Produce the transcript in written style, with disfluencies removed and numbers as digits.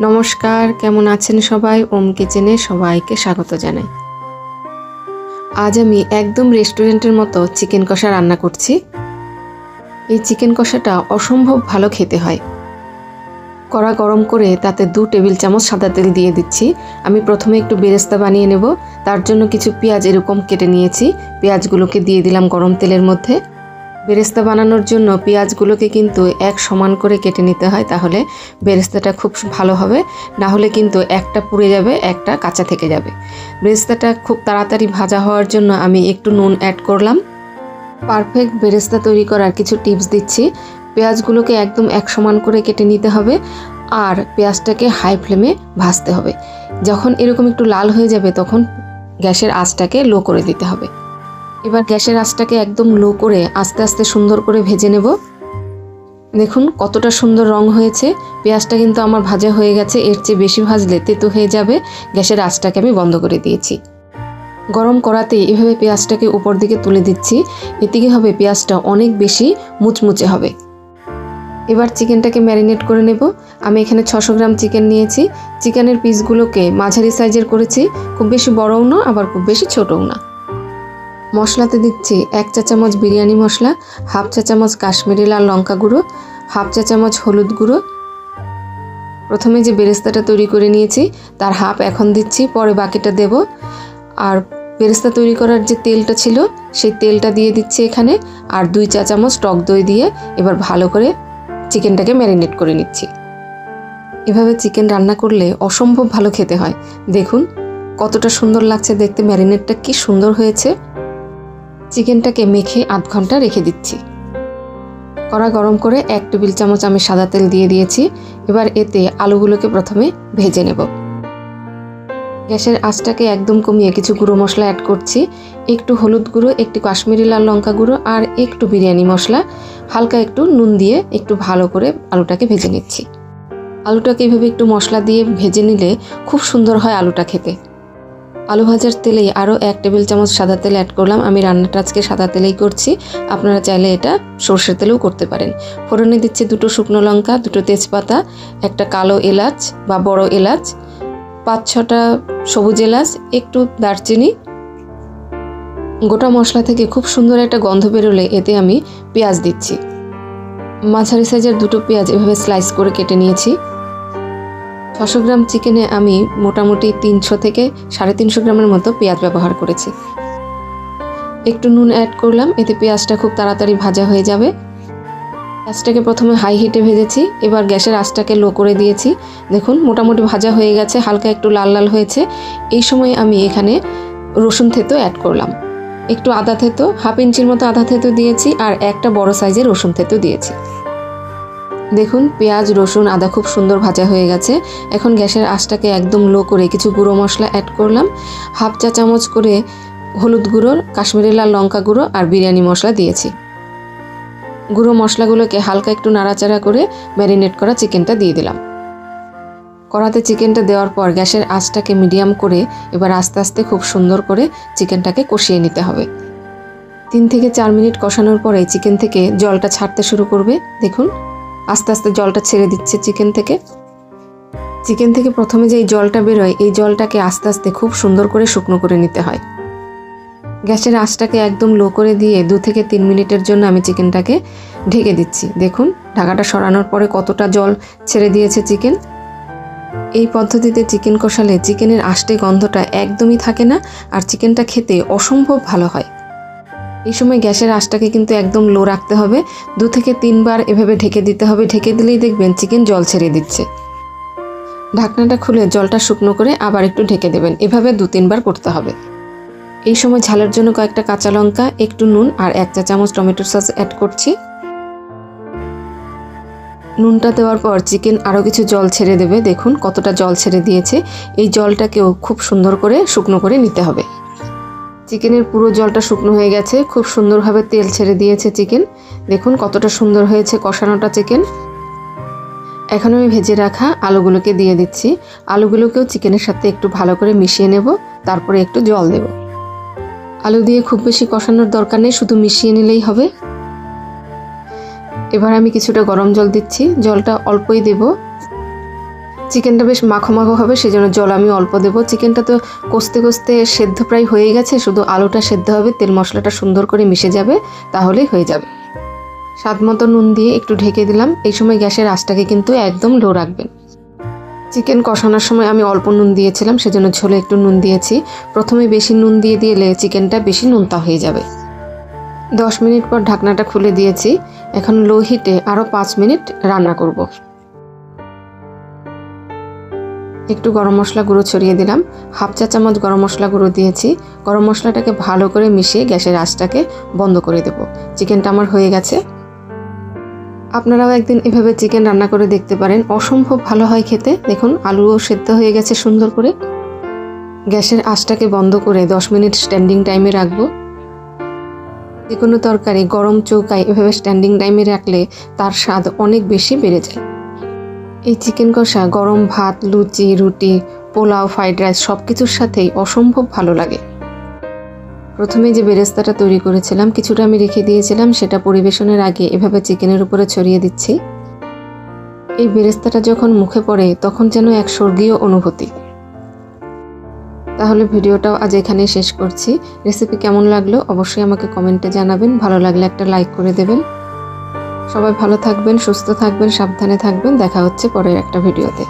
নমস্কার, কেমন আছেন সবাই? ওম কিচেনে সবাইকে স্বাগত জানাই। আজ আমি একদম রেস্টুরেন্টের মতো চিকেন কষা রান্না করছি। এই চিকেন কষাটা অসম্ভব ভালো খেতে হয়। কড়া গরম করে তাতে 2 টেবিল চামচ সাদা তেল দিয়ে দিচ্ছি। আমি প্রথমে একটু বেরেস্তা বানিয়ে নেব। তার জন্য কিছু পেঁয়াজ এরকম কেটে নিয়েছি। পেঁয়াজগুলোকে দিয়ে দিলাম গরম তেলের মধ্যে। বেরেস্তা বানানোর জন্য পেঁয়াজগুলোকে কিন্তু এক সমান করে কেটে নিতে হয়, তাহলে বেরেস্তাটা খুব ভালো হবে। না হলে কিন্তু একটা পুড়ে যাবে, একটা কাঁচা থেকে যাবে। বেরেস্তাটা খুব তাড়াতাড়ি ভাজা হওয়ার জন্য আমি একটু নুন অ্যাড করলাম। পারফেক্ট বেরেস্তা তৈরি করার কিছু টিপস দিচ্ছি। পেঁয়াজগুলোকে একদম এক সমান করে কেটে নিতে হবে আর পেঁয়াজটাকে হাই ফ্লেমে ভাজতে হবে। যখন এরকম একটু লাল হয়ে যাবে তখন গ্যাসের আঁচটাকে লো করে দিতে হবে। এবার গ্যাসের আঁচটাকে একদম লো করে আস্তে আস্তে সুন্দর করে ভেজে নেব। দেখুন কতটা সুন্দর রং হয়েছে। পেঁয়াজটা কিন্তু আমার ভাজা হয়ে গেছে। এর চেয়ে বেশি ভাজলে তেতো হয়ে যাবে। গ্যাসের আঁচটাকে আমি বন্ধ করে দিয়েছি। গরম কড়াতে এভাবে পেঁয়াজটাকে উপর দিকে তুলে দিচ্ছি। এতে কি হবে, পেঁয়াজটা অনেক বেশি মুচমুচে হবে। এবার চিকেনটাকে ম্যারিনেট করে নেব। আমি এখানে 600 গ্রাম চিকেন নিয়েছি। চিকেনের পিসগুলোকে মাঝারি সাইজের করেছি, খুব বেশি বড়ও না আবার খুব বেশি ছোটও না। মশলাতে দিচ্ছি 1 চা চামচ বিরিয়ানি মশলা, 1/2 চা চামচ কাশ্মীরি লাল লঙ্কা গুঁড়ো, 1/2 চা চামচ হলুদ গুঁড়ো। প্রথমে যে বেরেস্তাটা তৈরি করে নিয়েছি তার হাফ এখন দিচ্ছি, পরে বাকিটা দেব। আর বেরেস্তা তৈরি করার যে তেলটা ছিল সেই তেলটা দিয়ে দিচ্ছি এখানে, আর 2 চা চামচ টক দই দিয়ে এবার ভালো করে চিকেনটাকে ম্যারিনেট করে নিচ্ছি। এভাবে চিকেন রান্না করলে অসম্ভব ভালো খেতে হয়। দেখুন কতটা সুন্দর লাগছে দেখতে, ম্যারিনেটটা কি সুন্দর হয়েছে। চিকেনটাকে মেখে আধ ঘন্টা রেখে দিচ্ছি। কড়া গরম করে 1 টেবিল চামচ আমি সাদা তেল দিয়ে দিয়েছি। এবার এতে আলুগুলোকে প্রথমে ভেজে নেব। গ্যাসের আঁচটাকে একদম কমিয়ে কিছু গুঁড়ো মশলা অ্যাড করছি। একটু হলুদ গুঁড়ো, একটু কাশ্মীরি লাল লঙ্কা গুঁড়ো আর একটু বিরিয়ানি মশলা, হালকা একটু নুন দিয়ে একটু ভালো করে আলুটাকে ভেজে নিচ্ছি। আলুটাকে এভাবে একটু মশলা দিয়ে ভেজে নিলে খুব সুন্দর হয় আলুটা খেতে। আলু ভাজার তেলে আরও 1 টেবিল চামচ সাদা তেল অ্যাড করলাম। আমি রান্নাটা আজকে সাদা তেলেই করছি, আপনারা চাইলে এটা সর্ষের তেলেও করতে পারেন। ফোড়নে দিচ্ছি 2টো শুকনো লঙ্কা, 2টো তেজপাতা, একটা কালো এলাচ বা বড় এলাচ, 5-6টা সবুজ এলাচ, একটু দারচিনি। গোটা মশলা থেকে খুব সুন্দর একটা গন্ধ বেরোলে এতে আমি পেঁয়াজ দিচ্ছি। মাঝারি সাইজের 2টো পেঁয়াজ এভাবে স্লাইস করে কেটে নিয়েছি। 600 গ্রাম চিকেনে আমি মোটামুটি 300 থেকে 350 গ্রামের মতো পেঁয়াজ ব্যবহার করেছি। একটু নুন অ্যাড করলাম, এতে পেঁয়াজটা খুব তাড়াতাড়ি ভাজা হয়ে যাবে। পেঁয়াজটাকে প্রথমে হাই হিটে ভেজেছি, এবার গ্যাসের আঁচটাকে লো করে দিয়েছি। দেখুন মোটামুটি ভাজা হয়ে গেছে, হালকা একটু লাল লাল হয়েছে। এই সময় আমি এখানে রসুন থেতো অ্যাড করলাম। একটু আদা থেতো, 1/2 ইঞ্চির মতো আদা থেতো দিয়েছি আর একটা বড় সাইজের রসুন থেতো দিয়েছি। দেখুন পেঁয়াজ, রসুন, আদা খুব সুন্দর ভাজা হয়ে গেছে। এখন গ্যাসের আঁচটাকে একদম লো করে কিছু গুঁড়ো মশলা অ্যাড করলাম। 1/2 চা চামচ করে হলুদ গুঁড়ো, কাশ্মীরি লাল লঙ্কা গুঁড়ো আর বিরিয়ানি মশলা দিয়েছি। গুঁড়ো মশলাগুলোকে হালকা একটু নাড়াচাড়া করে ম্যারিনেট করা চিকেনটা দিয়ে দিলাম। কড়াতে চিকেনটা দেওয়ার পর গ্যাসের আঁচটাকে মিডিয়াম করে এবার আস্তে আস্তে খুব সুন্দর করে চিকেনটাকে কষিয়ে নিতে হবে। 3 থেকে 4 মিনিট কষানোর পরে চিকেন থেকে জলটা ছাড়তে শুরু করবে। দেখুন আস্তে আস্তে জলটা ছেড়ে দিচ্ছে চিকেন থেকে। চিকেন থেকে প্রথমে যে জলটা বেরোয় এই জলটাকে আস্তে আস্তে খুব সুন্দর করে শুকনো করে নিতে হয়। গ্যাসের আঁচটাকে একদম লো করে দিয়ে 2 থেকে 3 মিনিটের জন্য আমি চিকেনটাকে ঢেকে দিচ্ছি। দেখুন ঢাকাটা সরানোর পরে কতটা জল ছেড়ে দিয়েছে চিকেন। এই পদ্ধতিতে চিকেন কষালে চিকেনের আষ্টে গন্ধটা একদমই থাকে না আর চিকেনটা খেতে অসম্ভব ভালো হয়। এই সময় গ্যাসের আঁচটাকে কিন্তু একদম লো রাখতে হবে। 2 থেকে 3 বার এভাবে ঢেকে দিতে হবে। ঢেকে দিলেই দেখবেন চিকেন জল ছেড়ে দিচ্ছে। ঢাকনাটা খুলে জলটা শুকনো করে আবার একটু ঢেকে দেবেন। এভাবে 2-3 বার করতে হবে। এই সময় ঝালের জন্য কয়েকটা কাঁচা লঙ্কা, একটু নুন আর 1 চা চামচ টমেটোর সস অ্যাড করছি। নুনটা দেওয়ার পর চিকেন আরও কিছু জল ছেড়ে দেবে। দেখুন কতটা জল ছেড়ে দিয়েছে। এই জলটাকেও খুব সুন্দর করে শুকনো করে নিতে হবে। চিকেনের পুরো জলটা শুকনো হয়ে গেছে, খুব সুন্দরভাবে তেল ছেড়ে দিয়েছে চিকেন। দেখুন কতটা সুন্দর হয়েছে কষানোটা চিকেন। এখন আমি ভেজে রাখা আলুগুলোকে দিয়ে দিচ্ছি। আলুগুলোকেও চিকেনের সাথে একটু ভালো করে মিশিয়ে নেব, তারপরে একটু জল দেব। আলু দিয়ে খুব বেশি কষানোর দরকার নেই, শুধু মিশিয়ে নিলেই হবে। এবার আমি কিছুটা গরম জল দিচ্ছি, জলটা অল্পই দেব। চিকেনটা বেশ মাখো মাখো হবে, সেজন্য জল আমি অল্প দেব। চিকেনটা তো কষতে কষতে সেদ্ধ প্রায় হয়ে গেছে, শুধু আলুটা সেদ্ধ হবে, তেল মশলাটা সুন্দর করে মিশে যাবে, তাহলেই হয়ে যাবে। স্বাদ মতো নুন দিয়ে একটু ঢেকে দিলাম। এই সময় গ্যাসের আঁচটাকে কিন্তু একদম লো রাখবেন। চিকেন কষানোর সময় আমি অল্প নুন দিয়েছিলাম, সেজন্য ঝোলে একটু নুন দিয়েছি। প্রথমে বেশি নুন দিয়ে দিলে চিকেনটা বেশি নোনতা হয়ে যাবে। 10 মিনিট পর ঢাকনাটা খুলে দিয়েছি। এখন লো হিটে আরও 5 মিনিট রান্না করব। একটু গরম মশলা গুঁড়ো ছড়িয়ে দিলাম, 1/2 চা চামচ গরম মশলা গুঁড়ো দিয়েছি। গরম মশলাটাকে ভালো করে মিশিয়ে গ্যাসের আঁচটাকে বন্ধ করে দেব। চিকেনটা আমার হয়ে গেছে। আপনারাও একদিন এভাবে চিকেন রান্না করে দেখতে পারেন, অসম্ভব ভালো হয় খেতে। দেখুন আলুও সেদ্ধ হয়ে গেছে সুন্দর করে। গ্যাসের আঁচটাকে বন্ধ করে 10 মিনিট স্ট্যান্ডিং টাইমে রাখবো। যে কোনো তরকারি গরম চৌকায় এভাবে স্ট্যান্ডিং টাইমে রাখলে তার স্বাদ অনেক বেশি বেড়ে যায়। এই চিকেন কষা গরম ভাত, লুচি, রুটি, পোলাও, ফ্রাইড রাইস সব কিছুর সাথেই অসম্ভব ভালো লাগে। প্রথমে যে বেরেস্তাটা তৈরি করেছিলাম কিছুটা আমি রেখে দিয়েছিলাম, সেটা পরিবেশনের আগে এভাবে চিকেনের উপরে ছড়িয়ে দিচ্ছি। এই বেরেস্তাটা যখন মুখে পড়ে তখন যেন এক স্বর্গীয় অনুভূতি। তাহলে ভিডিওটাও আজ এখানেই শেষ করছি। রেসিপি কেমন লাগলো অবশ্যই আমাকে কমেন্টে জানাবেন, ভালো লাগলে একটা লাইক করে দেবেন। সবাই ভালো থাকবেন, সুস্থ থাকবেন, সাবধানে থাকবেন। দেখা হচ্ছে পরের একটা ভিডিওতে।